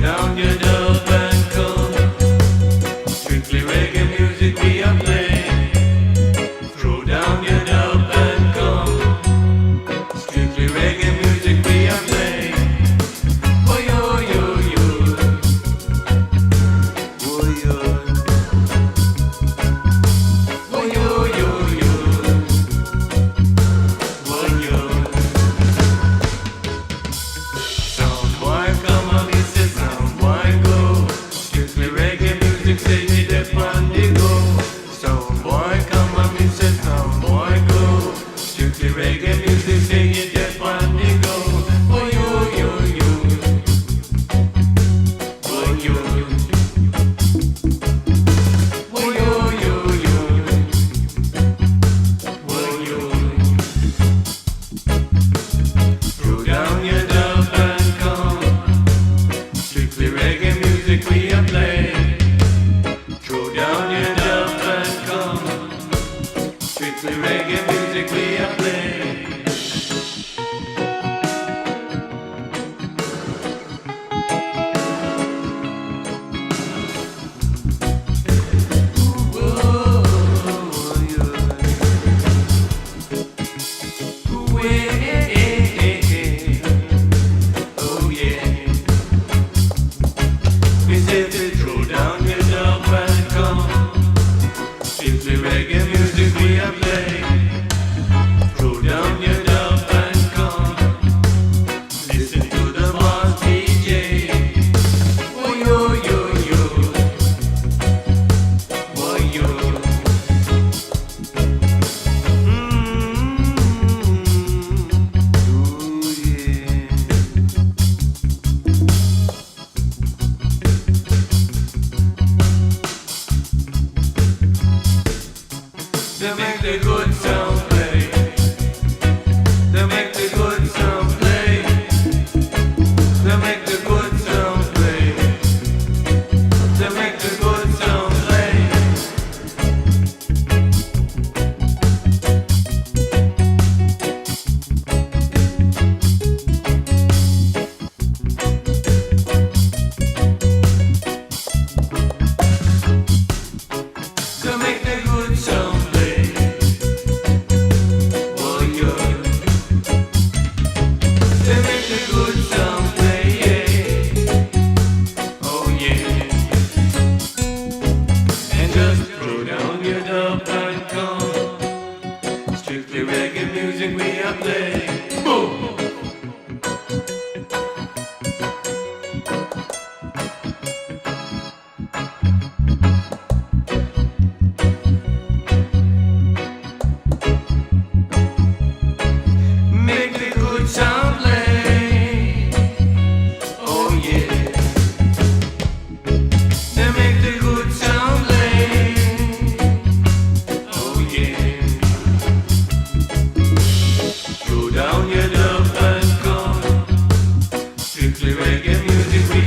down your dub and come. Strictly reggae music we are playing. Throw down your dub and come. Strictly reggae music we are playing. Oh yo yo yo. Oh yo. Oh yo yo yo. Oh yo. Sound boy come on, he says sound boy go. Strictly reggae music say me deaf on the go. Sound boy come on, he says sound boy go. Strictly reggae music say you deaf on the go. Oh yo yo yo. Oh yo. Oh yo yo yo. Oh yo. Throw down your dub and come. Strictly reggae music we are playing. Throw down your dub and come. Strictly reggae music we are playing. Oh yeah. We said to throw down your dub and come. Strictly reggae music we are playing. Throw down your dub and come. Listen to the boss DJ. Oh yo yo yo. Oh yo. Oh yeah. They make the good sound play. They make the good sound play. They make the good sound play. They make the good sound play. They make the good sound play. Oh yeah. They make the good sound play, yeah. Oh yeah. And just throw down your dub and come. Strictly reggae music we are playing. Boom. Make the good sound play. Oh yeah. They make the good sound play. Oh yeah. Throw down your dub and come. Strictly reggae music we